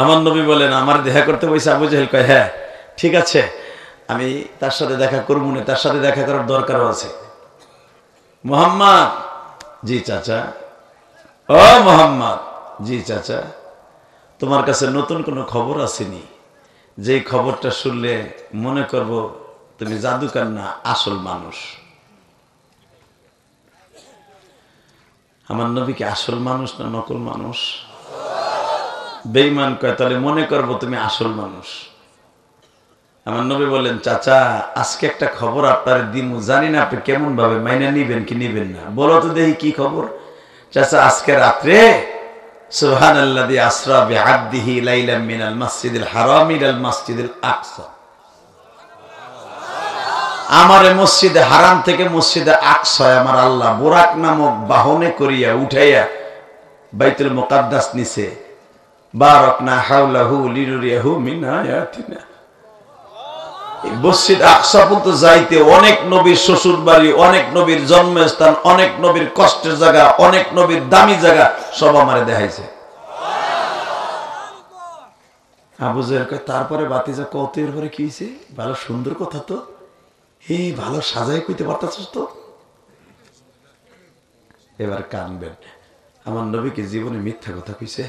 আমার নবী বলেন, আমার দেখা করতে বসে আবু জাহেল কয়, হ্যাঁ ঠিক আছে, আমি তার সাথে দেখা করবো না, তার সাথে দেখা করার দরকারও আছে। মুহাম্মদ, জি চাচা। ও মুহাম্মদ, জি চাচা। তোমার কাছে নতুন কোনো খবর আসেনি? যে খবরটা শুনলে মনে করব তুমি জাদুকর না আসল মানুষ। আমার নবী কি আসল মানুষ না নকল মানুষ? বেঈমান কয়, তাহলে মনে করব তুমি আসল মানুষ। আমার নবী বলেন, চাচা আজকে একটা খবর আপনার দিমু, জানি না আপনি কেমন ভাবে মাইনা নিবেন কি নিবেন না, বলো তো দেখি কি খবর। চাচা আজকে রাত্রে সুবহানাল্লাযী আসরা বিআবদিহি লাইলাম মিনাল মাসজিদিল হারাম ইলাল মাসজিদিল আকসা। আমারে মসজিদে হারাম থেকে মসজিদে আকসা আমার আল্লাহ বুরাক নামক বাহনে করিয়া উঠাইয়া বাইতুল মুকাদ্দাস নিচে, বারাকনা হাওলাহু লিনুরিয়াহু মিন আয়াতিনা। মসজিদ আকসা পর্যন্ত যাইতে অনেক নবীর শ্বশুর বাড়ি, অনেক নবীর জন্মস্থান, অনেক নবীর কষ্টের জায়গা, অনেক নবীর দামি জায়গা সব আমারে দেখাইছে। আবু জাহেল কয়, তারপরে বাতিজা কত এর পরে কি হয়েছে? ভালো সুন্দর কথা তো, এই ভালো সাজাই কইতে পারতাছিস তো। এবার কানবেন, আমার নবীকে জীবনে মিথ্যা কথা কইছে?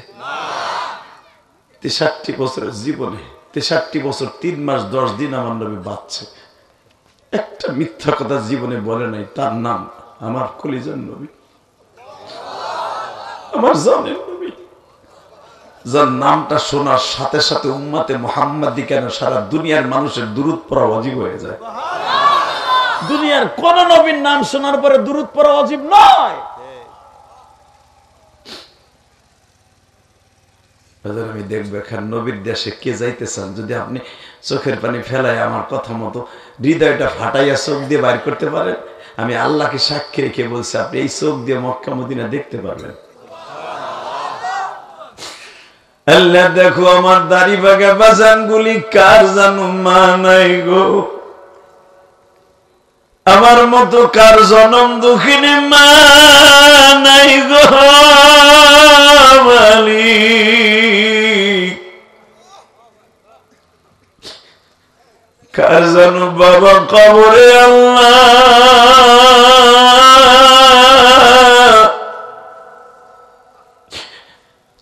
63 বছরের জীবনে 63 বছর 3 মাস 10 দিন আমার নবী বাঁচছে, একটা মিথ্যা কথা জীবনে বলে নাই। তার নাম আমার কলিজার নবী, আমার জানের নবী, যার নামটা শোনার সাথে সাথে উম্মতে মুহাম্মাদি কেন সারা দুনিয়ার মানুষের দুরূদ পড়া ওয়াজিব হয়ে যায়। দুনিয়ার কোন নবীর নাম শোনার পরে দুরূদ পড়া ওয়াজিব নয়। আমি দেখবো এখান নবীর দেশে কে যাইতে চান, যদি আপনি চোখের পানি ফেলায় আমার কথা মতো হৃদয়টা ফাটাইয়া চোখ দিয়ে বাইর করতে পারেন, আমি আল্লাহকে সাক্ষী রেখে বলছি আপনি এই চোখ দিয়ে মক্কা মদিনা দেখতে পারবেন। আল্লাহ দেখো আমার দাড়ি বাগা বাজান গুলি কার জানো মা নাই গো, আমার মতো কার জনম দুঃখিনী মা নাই গো মালিক, কার জানো বাবা কবরে আল্লাহ,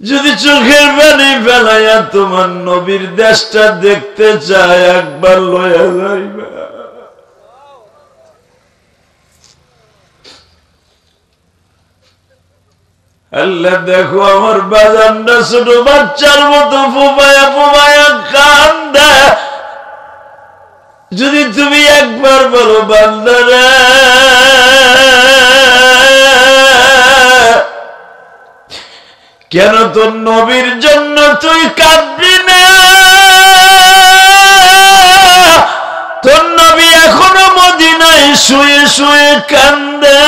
যদি চোখের পানি ফেলাইয়া তোমার নবীর দেশটা দেখতে চায় একবার লয়া যাইবা। আল্লাহ দেখো আমার বাজানটা ছোট বাচ্চার মতো ফুপায়া ফুপায়া কান্দে, যদি তুমি একবার বলো বান্দারা কেন তোর নবীর জন্য তুই কাঁদবি না, তোর নবী এখনো মদিনায় শুয়ে শুয়ে কান্দে,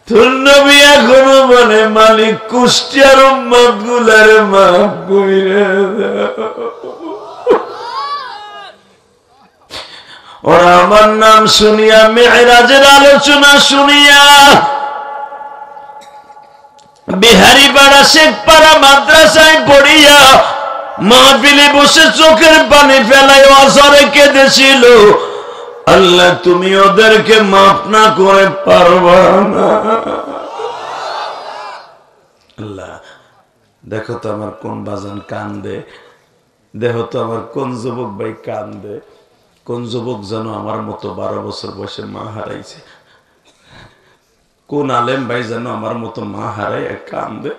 তোর নবী এখনো বলে মালিক কুষ্টিয়ার উম্মত গুলার মাফ কইরা দাও। ওরা আমার নাম শুনিয়া মেরাজের আলোচনা শুনিয়া বিহারীপাড়া শেখপাড়া মাদ্রাসায় পড়িয়া মাহফিলে বসে চোখের পানি ফেলাই অঝরে কেঁদেছিল। আল্লাহ তুমি ওদেরকে মাফ না করে পারবা না। আল্লাহ দেখো তো আমার কোন বাজান কান্দে, দেখো তো আমার কোন যুবক ভাই কান্দে, কোন যুবক যেন আমার মতো 12 বছর বয়সে মা হারাইছে, কোন আলেম ভাই যেন আমার মতো মা হারাই কান্দে,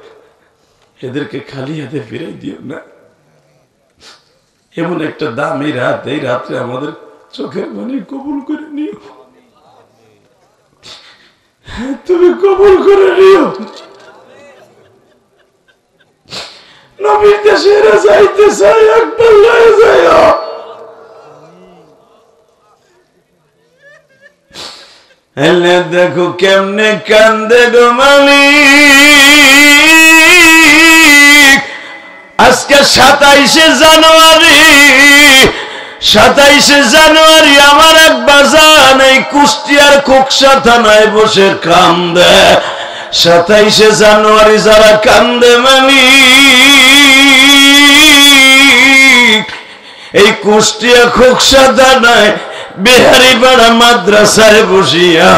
এদেরকে খালি হাতে ফিরাই দিও না। এমন একটা দামি রাত, এই রাত্রে আমাদের চোখের পানি কবুল করে নিও, তুমি কবুল করে নিও। নবীর দেশে এরা যাইতে চাই, একবার লয়ে যাইও। দেখো কেমনে কান্দে গো মালিক, আজকে 27শে জানুয়ারি 27 জানুয়ারি আমার এক বাজান এই কুষ্টিয়ার খোকসা থানায় বসে কান্দে। 27 জানুয়ারি যারা কান্দে মালিক, এই কুষ্টিয়া খোকসা থানায় বিহারীপাড়া মাদ্রাসায় বসিয়া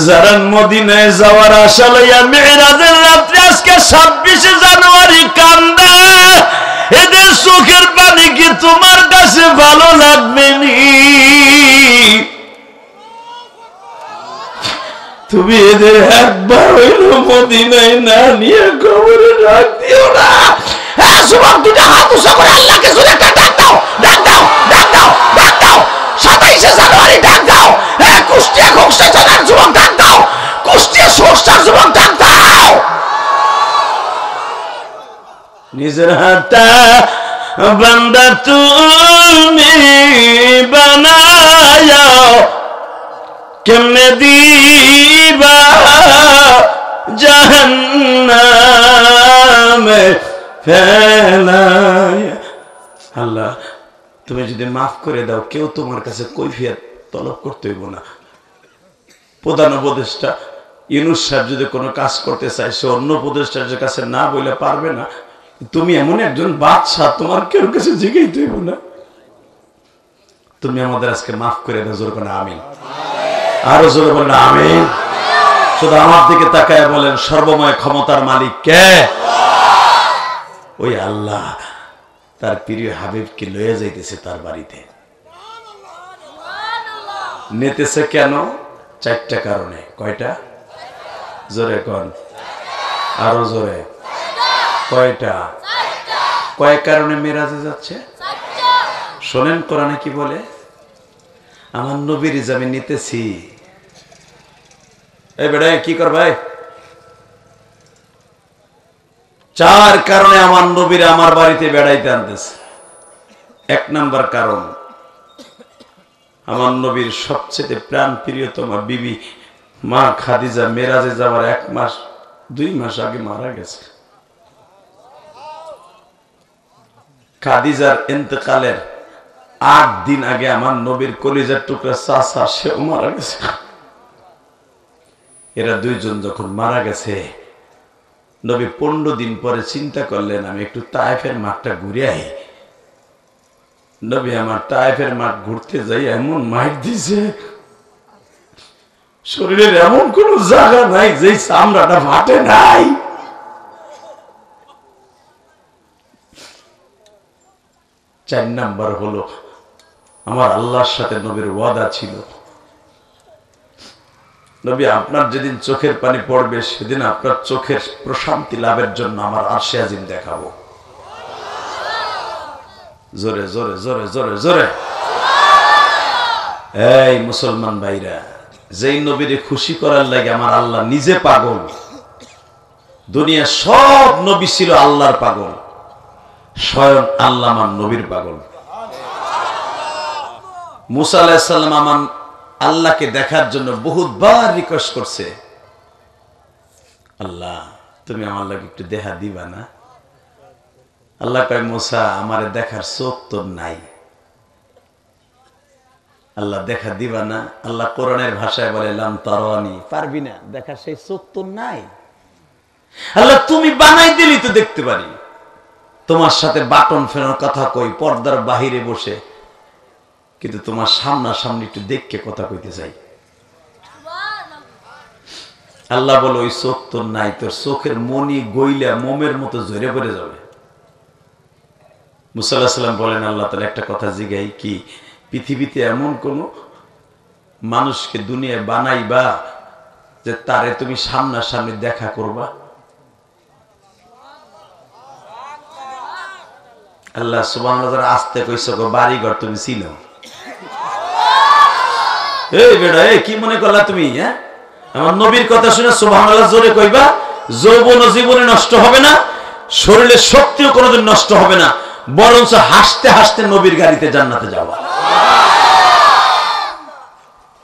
যারা মদিনায় যাওয়ার আশা লইয়া মেরাজের রাত্রে আজকে 26 জানুয়ারি কান্দে, এদের চোখের পানি কি তোমার কাছে ভালো লাগবে নি? তুমি এদের একবার হইল মদিনায় না নিয়ে কবরে রাখ দিও না। হ্যাঁ যুবক, দুটা হাত উঁচু করে আল্লাহকে জোরে একটা ডাক দাও, ডাক দাও, ডাক দাও, ডাক দাও। 27 জানুয়ারি ডাক দাও। হ্যাঁ কুষ্টিয়া খোকসা থানার যুবক ডাক দাও, কুষ্টিয়া খোকসার যুবক ডাক দাও। নিজের হাতটা বান্দা তুমি বানাও, কেমনে দিবা জাহান্নামে ফেলায়। আল্লাহ তুমি যদি মাফ করে দাও, কেউ তোমার কাছে কৈফিয়ত তলব করতে হইব না। প্রধান উপদেষ্টা ইউনূস সাহেব যদি কোনো কাজ করতে চায়, সে অন্য উপদেষ্টার কাছে না বলে পারবে না। তুমি এমন একজন বাদশা, তোমার কেউ কাছে জিজ্ঞাইতে হইব না। তুমি আমাদের আজকে মাফ করে দাও। জোর করে আমিন। আরো জোরে বলেন আমিন। শুধু আমার দিকে তাকায় বলেন, সর্বময় ক্ষমতার মালিক কে? ওই আল্লাহ তার প্রিয় হাবিবকে লয়ে যাইতেছে তার বাড়িতে। নেতেছে কেন? 4টা কারণে। কয়টা? জোরে কোন, আরো জোরে। কয়টা? কয় কারণে মেরাজে যাচ্ছে শোনেন। কোরআনে কি বলে? আমার নবীর আমি নিতেছি। এই বেটা কি করবে? 4 কারণে আমার নবীর আমার বাড়িতে বেড়াইতে আনতেছে। 1 নাম্বার কারণ, আমার নবীর সবচেয়ে প্রাণ প্রিয়তমা বিবি মা খাদিজা মেরাজে যাওয়ার 1 মাস 2 মাস আগে মারা গেছে। খাদিজার ইন্তেকালের 8 দিন আগে আমার নবীর কলিজার টুকরা চাচা সেও মারা গেছে। এরা 2 জন যখন মারা গেছে, নবী 15 দিন পরে চিন্তা করলেন আমি একটু তায়েফের মাঠটা ঘুরে আই। নবী আমার তায়েফের মাঠ ঘুরতে যাই এমন মাইর দিছে, শরীরের এমন কোন জায়গা নাই যে চামড়াটা ফাটে নাই। চার নাম্বার হলো, আমার আল্লাহর সাথে নবীর ওয়াদা ছিল, নবী আপনার যেদিন চোখের পানি পড়বে সেদিন আপনার চোখের প্রশান্তি লাভের জন্য আমার আরশে আজিম দেখাবো। জোরে জোরে জোরে জোরে জোরে। এই মুসলমান ভাইরা, যেই নবীরে খুশি করার লাগে আমার আল্লাহ নিজে পাগল। দুনিয়া সব নবী ছিল আল্লাহর পাগল, স্বয়ং আল্লাহ আমার নবীর পাগল। মুসা আলাইহিস সালাম আমার আল্লাহকে দেখার জন্য বহুতবার রিকোয়েস্ট করছে, আল্লাহ তুমি আমার লাগে একটু দেখা দিবা না? আল্লাহ কয়, মুসা আমারে দেখার চোখ তো নাই। আল্লাহ দেখা দিবা না? আল্লাহ কোরআনের ভাষায় বলে লাম তারানি, পারবি না, দেখার সেই চোখ তো নাই। আল্লাহ তুমি বানাই দিলি তো দেখতে পারি। তোমার সাথে বাটন ফেরানোর কথা কই পর্দার বাহিরে বসে, কিন্তু তোমার সামনাসামনি একটু দেখকে কথা কইতে চাই। আল্লাহ বলো ওই চোখ তোর নাই, তোর চোখের মনি গইলা মোমের মতো ঝরে পড়ে যাবে। মুসা আলাইহিস সালাম বলেন, আল্লাহ তাআলা একটা কথা জিগাই, কি পৃথিবীতে এমন কোন মানুষকে দুনিয়ায় বানাইবা যে তারে তুমি সামনাসামনি দেখা করবা? আল্লাহ সুবহানাল্লাহ আস্তে কইছো গো, বাড়ি ঘর তুমি চিনো? এই বেটা, এই কি মনে করলা তুমি? হ্যাঁ, আমার নবীর কথা শুনে সুবহানাল্লাহ জোরে কইবা। যৌবন জীবনে নষ্ট হবে না, শরীরের শক্তিও কোনোদিন নষ্ট হবে না, বরঞ্চ হাসতে হাসতে নবীর গাড়িতে জান্নাতে যাওয়া।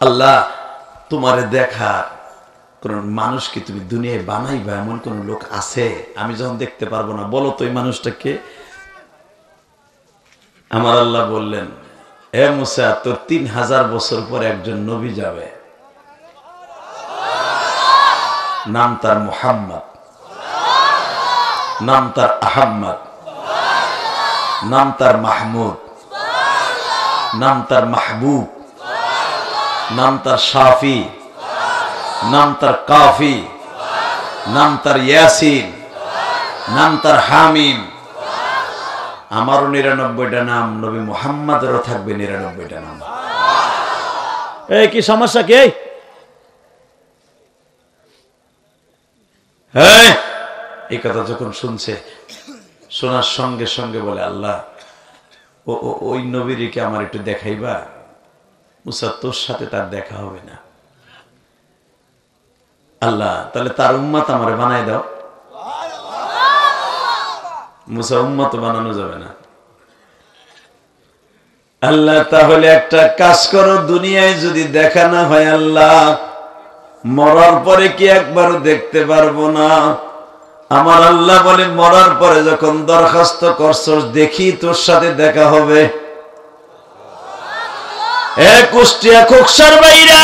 আল্লাহ তোমারে দেখার কোন মানুষকে তুমি দুনিয়ায় বানাইবা এমন কোন লোক আছে? আমি যখন দেখতে পারবো না, বলো তো এই মানুষটাকে। আমার আল্লাহ বললেন, এ মুসা, তোর 3000 বছর পর একজন নবী যাবে, নাম তার মুহাম্মদ, নাম তার আহম্মদ, নাম তার মাহমুদ, নাম তার মাহবুব, নাম তার শাফি, নাম তার কাফি, নাম তার ইয়াসিন, নাম তার হামিম। আমারও 99টা নাম, নবী মুহাম্মাদেরও থাকবে 99টা নাম। এই কি সমস্যা কি? হ্যাঁ, এই কথা যখন শুনছে, শোনার সঙ্গে সঙ্গে বলে, আল্লাহ ওই নবীকে আমার একটু দেখাইবা। মুসা, তোর সাথে তার দেখা হবে না। আল্লাহ, তাহলে তার উম্মত আমারে বানাই দাও। মুসা, উম্মত বানানো যাবে না। আল্লাহ, তাহলে একটা কাজ করো, দুনিয়ায় যদি দেখা না হয়, আল্লাহ মরার পরে কি একবারও দেখতে পারবো না? আমার আল্লাহ বলে, মরার পরে যখন দরখাস্ত করছস, দেখি তোর সাথে দেখা হবে। এ কুষ্টিয়া খোকসার বাইরা,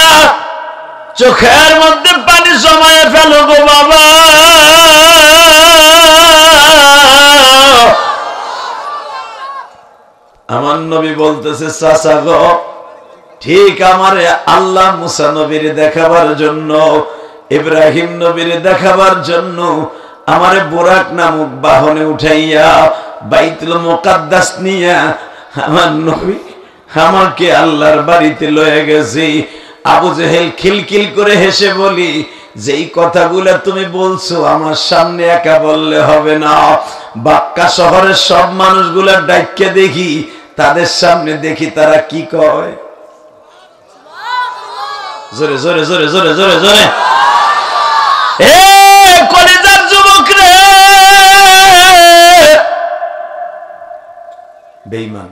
চোখের মধ্যে পানি জমায়ে ফেলো গো বাবা। আমার নবী বলতেছে, চাচা গো, ঠিক আমারে আল্লাহ মুসা নবীর দেখাবার জন্য, ইব্রাহিম নবীর দেখাবার জন্য আমারে বুরাক নামক বাহনে উঠাইয়া বাইতুল মুকাদ্দাস নিয়া আমার নবী আমাকে আল্লাহর বাড়িতে লয়ে গেছি। আবু জেহেল খিলখিল করে হেসে বলি, যেই কথাগুলো তুমি বলছো আমার সামনে একা বললে হবে না, বাক্কা শহরের সব মানুষগুলা ডাইক্কে দেখি, তাদের সামনে দেখি তারা কি কয়। জোরে জোরে জোরে জোরে জোরে জোরে। এ কলেজের যুবক রে, বেঈমান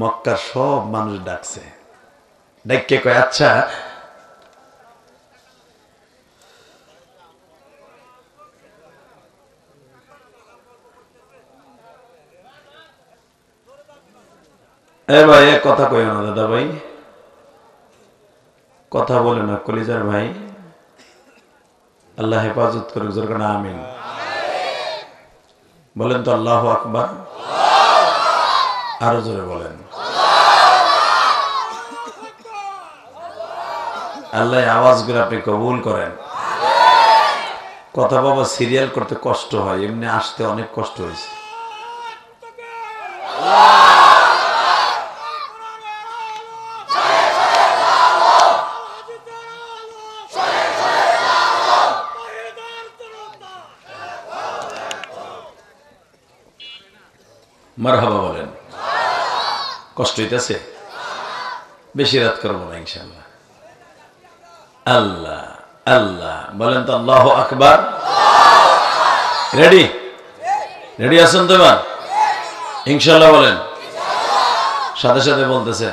মক্কার সব মানুষ ডাকছে, ডাইক্কে কয়, আচ্ছা এ ভাই, কথা কই না দাদা ভাই, কথা বলে না কলিজার ভাই। আল্লাহ হেফাজত করুক, জোরে করে আমিন বলেন তো। আল্লাহু আকবার, আরো জোরে বলেন। আল্লাহ আওয়াজগুলো আপনি কবুল করেন। কথা বাবা সিরিয়াল করতে কষ্ট হয়, এমনি আসতে অনেক কষ্ট হয়েছে। মারহাবা বলেন। কষ্ট হইতেছে, বেশি রাত করবো না ইনশাআল্লাহ। আল্লাহ আল্লাহ বলেন তো, আল্লাহু আকবার। রেডি রেডি আছেন তো? এবার ইনশাআল্লাহ বলেন। সাথে সাথে বলতেছে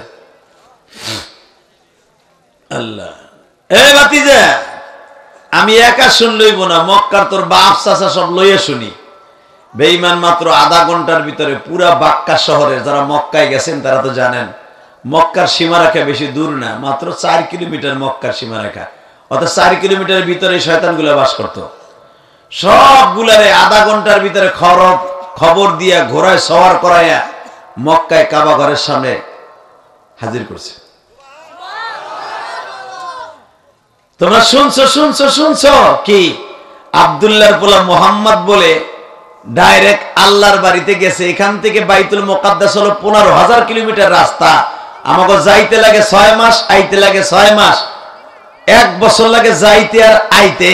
আল্লাহ। এ ভাতিজা, আমি একা শুনলইব না, মক্কার তোর বাপ চাচা সব লইয়া শুনি। বেঈমান মাত্র আধা ঘন্টার ভিতরে পুরা বাক্কা শহরে, যারা মক্কায় গেছেন তারা তো জানেন, মক্কার সীমারেখা বেশি দূর না, মাত্র 4 কিলোমিটার মক্কার সীমারেখা। অর্থাৎ 4 কিলোমিটারের ভিতরে শয়তানগুলা বাস করত। সবগুলারে আধা ঘন্টার ভিতরে খবর দিয়া ঘোড়ায় সওয়ার করাইয়া মক্কায় কাবা ঘরের সামনে হাজির করছে। তোমরা শুনছো শুনছো শুনছো কি? আব্দুল্লাহর পোলা মোহাম্মদ বলে ডাইরেক্ট আল্লাহর বাড়িতে গেছে। এখান থেকে বাইতুল মুকাদ্দাস হলো 15,000 কিলোমিটার রাস্তা। আমাকে যাইতে লাগে 6 মাস, আইতে লাগে 6 মাস, 1 বছর লাগে যাইতে আর আইতে।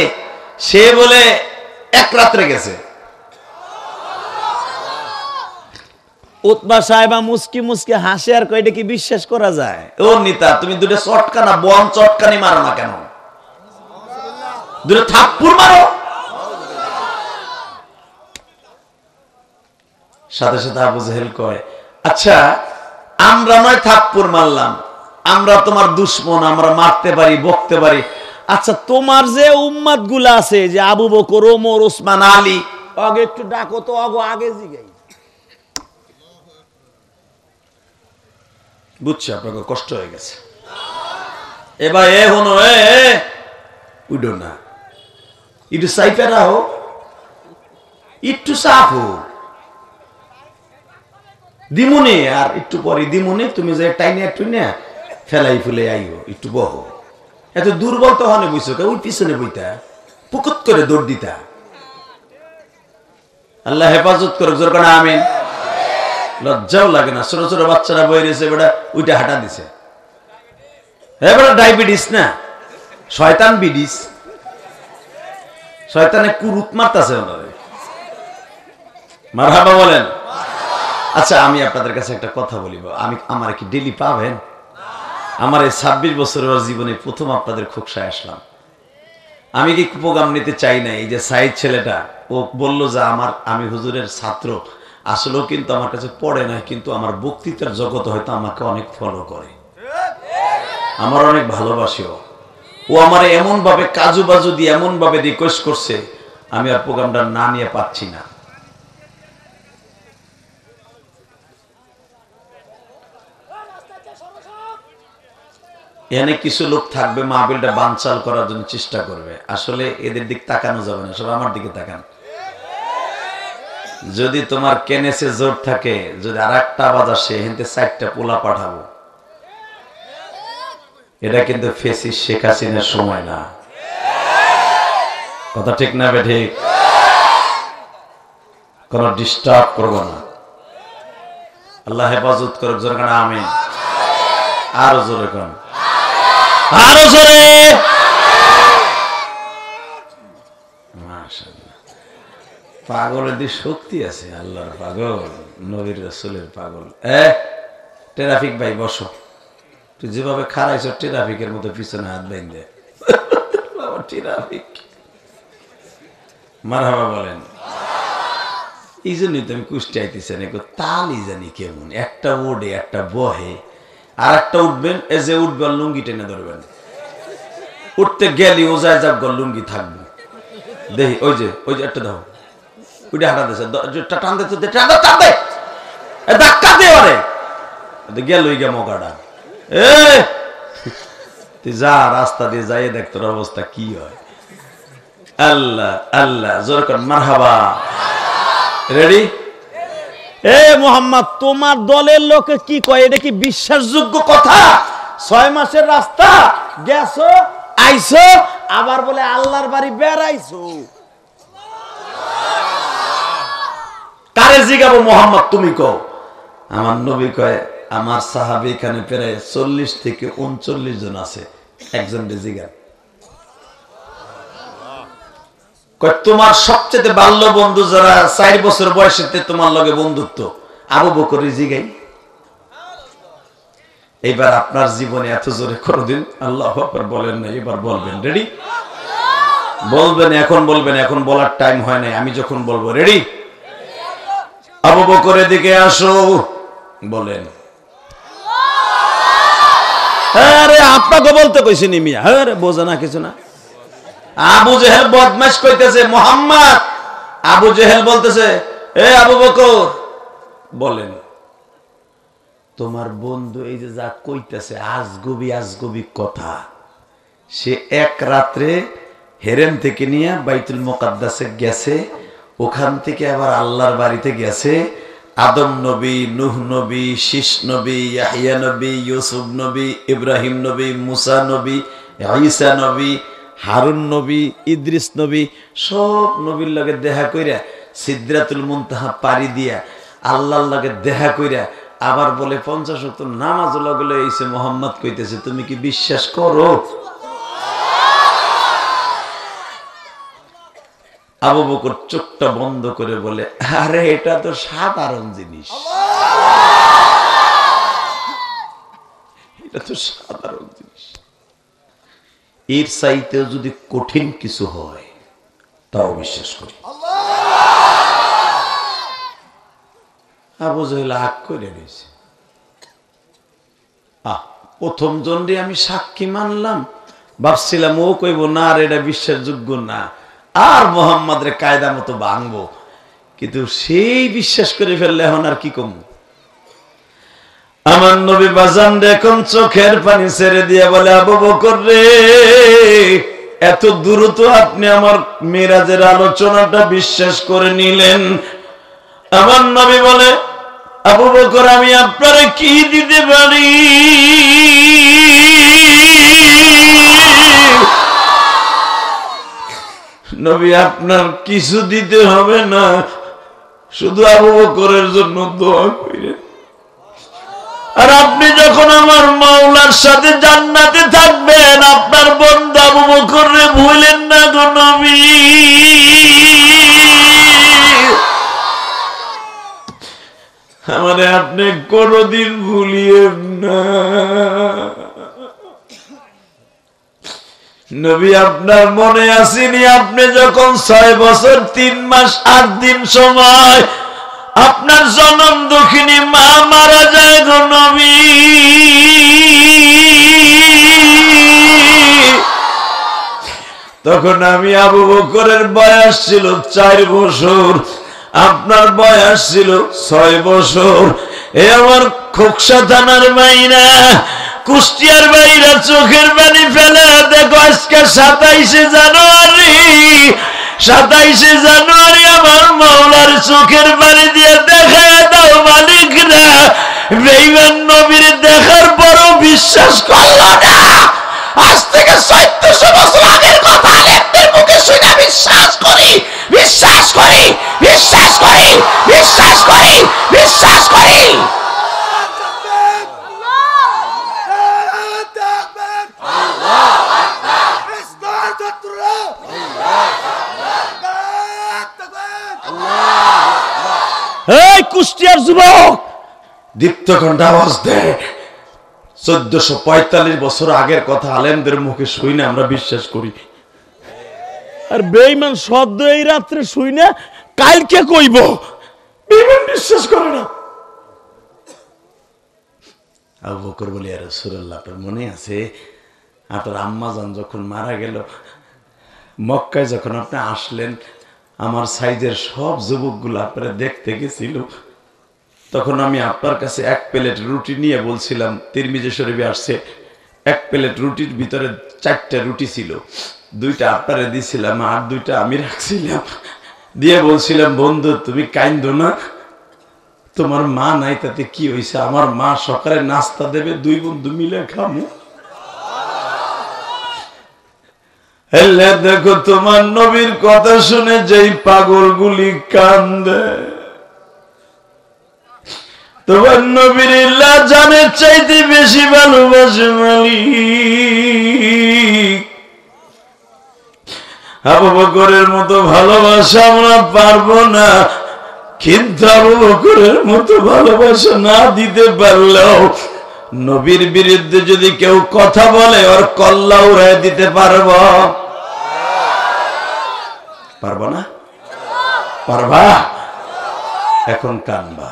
সে বলে 1 রাত্রে গেছে। উতবা সাহেবা মুস্কি মুস্কি হাসে আর কয়টা কি বিশ্বাস করা যায়? ও নিতা, তুমি দুটো চটকানা বন চটকানি মারো না কেন? দুটো থাপ্পড় মারো। সাথে সাথে আবু জেহেল কয়, আচ্ছা আমরা নয় থাপ্পড় মারলাম, আমরা তোমার দুশ্মন, আমরা মারতে পারি, বকতে পারি। আচ্ছা তোমার যে উম্মাদ গুলা আছে, যে আবু বকর, ওমর, ওসমান, আলী, আগে একটু ডাকো তো, আগে জিগাই। বুঝছি আপনাকে কষ্ট হয়ে গেছে। এবার এ হনো উডো না, একটু সাইপে রাখো, একটু সাফ হোক দিমুনে, আর একটু পরে দিমুনে তুমি যে টাইনে একটু না ফেলাই ফুলে আইও, একটু বহো। এত দুর্বল তো হনে বুঝছো, ওই পিছনে বইতা পুকুত করে দৌড় দিতা। আল্লাহ হেফাজত করুক, জোর করে আমিন। লজ্জাও লাগে না, ছোট ছোট বাচ্চারা বই রয়েছে, বেটা ওইটা হাঁটা দিছে। এবার ডায়াবেটিস না, শয়তান বিডিস, শয়তানে কুরুত মারতাছে ওনারে। মারহাবা বলেন। আচ্ছা, আমি আপনাদের কাছে একটা কথা বলিব, আমার কি ডেলি পাবেন? আমার এই 26 বছরের জীবনে প্রথম আপনাদের খোকসায় আসলাম। আমি কি প্রোগ্রাম নিতে চাই না। এই যে সাইদ ছেলেটা, ও বলল যে আমি হুজুরের ছাত্র, আসলেও কিন্তু আমার কাছে পড়ে না, কিন্তু আমার বক্তৃতার জগতে হয়তো আমাকে অনেক ফলো করে, আমার অনেক ভালোবাসেও। ও আমার এমন ভাবে কাজু বাজু দিয়ে এমন ভাবে রিকোয়েস্ট করছে, আমি আর প্রোগ্রামটা না নিয়ে পাচ্ছি না। এখানে কিছু লোক থাকবে মাহফিলটা বানচাল করার জন্য চেষ্টা করবে, আসলে এদের দিক তাকানো যাবে না, সব আমার দিকে তাকান। যদি তোমার কেনেসে জোর থাকে, যদি আর একটা আওয়াজ আসে, হেনতে 4টা পোলা পাঠাবো। এটা কিন্তু ফেসি শেখ হাসিনার সময় না, কথা ঠিক না বে ঠিক? কোন ডিস্টার্ব করবো না। আল্লাহ হেফাজত করুক, জোরে কান আমিন। আরো জোরে কান, আরো জোরে। মাশাআল্লাহ, পাগলের দিক শক্তি আছে, আল্লাহর পাগল, নবীর রাসূলের পাগল। ট্রাফিক ভাই বসো, তুই যেভাবে খারাইছ ট্রাফিকের মতো পিছনে হাত বাইন্ধে। ট্রাফিক, মারহাবা বলেন। এই জন্যই তো আমি কুষ্টি আইতেছি না, তালি জানি কেমন, একটা ওডে একটা বহে, আর একটা উঠবেন, এ যে উঠবে লুঙ্গি টেনে ধরবেন, উঠতে গেলি ও যায় যাব লুঙ্গি থাকবে। দেখি ওই যে একটা দাও, ওইটা হাঁটা দিছে, টান দে, ধাক্কা দে ওরে, গেল ওই গে মকাটা। তুই যা, রাস্তা দিয়ে যাই দেখ তোর অবস্থা কি হয়। আল্লাহ আল্লাহ, জোর কর মারহাবা। রেডি? মোহাম্মদ, তোমার দলের লোকে কি কয়, এটা কি বিশ্বাসযোগ্য কথা? 6 মাসের রাস্তা গেছো, আইছো, আবার বলে আল্লাহর বাড়ি বেড়াইছো। কারে জিগাবো মোহাম্মদ, তুমি কও। আমার নবী কয়, আমার সাহাবী এখানে প্রায় 40 থেকে 39 জন আছে, একজন জিগান। তোমার সবচেয়ে বাল্য বন্ধু যারা 4 বছর বয়সেতে তোমার লগে বন্ধুত্ব, আবু বকর জিগাই। এইবার আপনার জীবনে এত জোরে কোনদিন আল্লাহু আকবার বলেন না, এবার বলবেন। রেডি? বলবেন, এখন বলবেন, এখন বলার টাইম হয় নাই, আমি যখন বলবো। রেডি? আবু বকরের দিকে আসো, বলেন। আরে আপনাকে বলতে কইছি নি মিয়া, আরে বোঝে না কিছু না। আবু জেহেল বদমাশ কইতেছে মোহাম্মদ, আবু জেহেল বলতেছে, আবু বকর বলেন। তোমার বন্ধু এই যে যা কইতেছে আজগবি কথা, সে এক রাত্রে হেরেম থেকে নিয়ে বাইতুল মুকাদ্দাসে গেছে, ওখান থেকে আবার আল্লাহর বাড়িতে গেছে। আদম নবী, নূহ নবী, শীষ নবী, ইয়াহইয়া নবী, ইউসুফ নবী, ইব্রাহিম নবী, মুসা নবী, ঈসা নবী, হারুন নবী, ইদ্রিস নবী, সব নবীর লগে দেখা কইরা সিদরাতুল মুনতাহা পাড়ি দিয়া আল্লাহর লগে দেখা কইরা আবার বলে 50 ওয়াক্ত নামাজ লগলে এসে মোহাম্মদ কইতেছে, তুমি কি বিশ্বাস করো? আবু বকর চোখটা বন্ধ করে বলে, আরে এটা তো সাধারণ জিনিস, এটা তো সাধারণ জিনিস, এর চাইতেও যদি কঠিন কিছু হয় তাও বিশ্বাস করি। আবু জেহেল আগ করে দিয়েছে, প্রথম জনরে আমি সাক্ষী মানলাম, ভাবছিলাম ও কইব না আর এটা বিশ্বাসযোগ্য না, আর মোহাম্মদের কায়দা মতো ভাঙবো, কিন্তু সেই বিশ্বাস করে ফেললে এখন আর কি কম। আমার নবী বাজান দেখুন চোখের পানি ছেড়ে দিয়ে বলে, আবু বকর রে, এত দ্রুত আপনি আমার মিরাজের আলোচনাটা বিশ্বাস করে নিলেন? আমার নবী বলে, আবু বকর আমি আপনারে কি দিতে পারি? নবী আপনার কিছু দিতে হবে না, শুধু আবু বকরের জন্য দোয়া করেন। আর আপনি যখন আমার মাওলার সাথে জান্নাতে থাকবেন, আপনার বন্ধু আবু বকররে ভুলেন না গো নবী। আমারে আপনি কোনদিন ভুলিয়েন না। নবী আপনার মনে আসেনি, আপনি যখন 6 বছর 3 মাস 8 দিন সময় আপনার জনম দুঃখিনী মা মারা যায় গো নবী। তখন আমি আবু বকরের বয়স ছিল 4 বছর, আপনার বয়স ছিল 6 বছর। এ আমার খোকসা থানার মাইনা, কুষ্টিয়ার বাইরা চোখের পানি ফেলে দেখো, আজকে 27শে জানুয়ারি, 27শে জানুয়ারি আমার মাওলার চোখের পানি দিয়ে দেখায় দাও মালিকরা। বেঈমান নবীর দেখার পরও বিশ্বাস করলো না। আজ থেকে 1400 বছর আগের কথা আলেমদের মুখে শুনে বিশ্বাস করি, বিশ্বাস করি, বিশ্বাস করি, বিশ্বাস করি, বিশ্বাস করি। এই কুষ্টিয়ার যুবক, দীপ্ত কণ্ঠে আওয়াজ দেয়, 1445 বছর আগের কথা আলেমদের মুখে শুনে আমরা বিশ্বাস করি। আর বেঈমান সদ্য এই রাত্রে শুই না কালকে কইব, বেঈমান বিশ্বাস করে না। আবু বকর বলে, ইয়া রাসূলুল্লাহ, আপনার মনে আছে আপনার আম্মা জান যখন মারা গেল, মক্কায় যখন আপনি আসলেন, আমার সাইজের সব যুবকগুলো আপনারা দেখতে গেছিল। তখন আমি আপনার কাছে 1 প্লেট রুটি নিয়ে বলছিলাম, তিরমিজি শরীফে আসছে, 1 প্লেট রুটির ভিতরে 4টা রুটি ছিল, 2টা আপনারে দিয়েছিলাম আর 2টা আমি রাখছিলাম। দিয়ে বলছিলাম, বন্ধু তুমি কাইন্দো না, তোমার মা নাই তাতে কি হয়েছে, আমার মা সকালে নাস্তা দেবে, 2 বন্ধু মিলে খামু। হেলে দেখো তোমার নবীর কথা শুনে যেই পাগলগুলি কান্দে, তোমার নবীর জানের চাইতে বেশি ভালোবাসে মালিক। আবু বকরের মতো ভালোবাসা আমরা পারবো না, কিন্তু আবু বকরের মতো ভালোবাসা না দিতে পারলেও নবীর বিরুদ্ধে যদি কেউ কথা বলে ওর কল্লা উড়ায় দিতে পারবো। পারবো না? পারবা? এখন কানবা।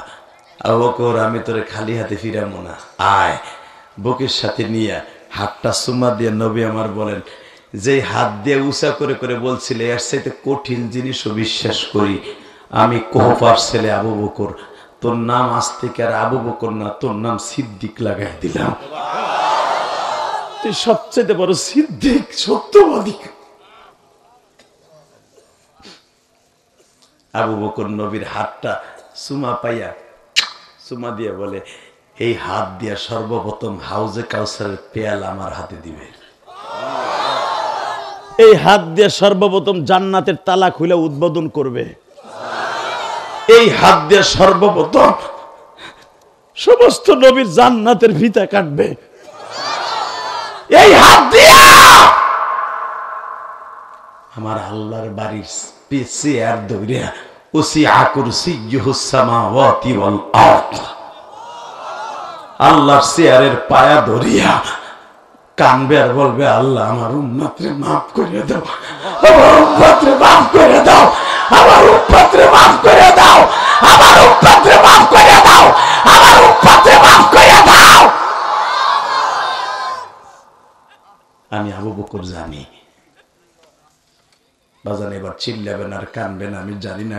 আবু বকর, আমি তোরে খালি হাতে ফিরাবো না, আয়। বুকের সাথে নিয়ে হাতটা চুমা দিয়ে নবী আমার বলেন, যে হাত দিয়ে উঁচা করে করে বলছিলে, এর চাইতে কঠিন জিনিসও বিশ্বাস করি, আমি কোহফার ছেলে আবু বকর, তোর নাম আজ থেকে আর আবু বকর না, তোর নাম সিদ্দিক লাগাই দিলাম। তুই সবচেয়ে বড় সিদ্দিক, সত্যবাদী। আবু বকর নবীর হাতটা চুমা পাইয়া চুমা দিয়ে বলে, এই হাত দিয়া সর্বপ্রথম হাউজে কাউসারের পেয়াল আমার হাতে দিবে। এই হাত দিয়ে সর্বপ্রথম জান্নাতের তালা খুলে উদ্বোধন করবে। এই হাত দিয়ে সর্বপ্রথম সমস্ত নবীর জান্নাতের ফিতা কাটবে। এই হাত দিয়া আমার আল্লাহর বাড়ির পেছে আর দৌড়িয়া ওসিআ কুরসিয়্যুহুস সামাওয়াতি ওয়াল আরদ, আল্লাহর চেয়ারের পায়া ধরিয়া কানবে আর বলবে, আল্লাহ আমার উম্মতরে মাফ করে দাও, আমার উম্মতরে মাফ করে দাও, আমার উম্মতরে মাফ করে দাও, আমার উম্মতরে মাফ করে দাও, আমার উম্মতরে মাফ করে দাও। আমি আবু বকর জানি। বাজান এবার চিল্লাবেন আর কানবেন আমি জানি না।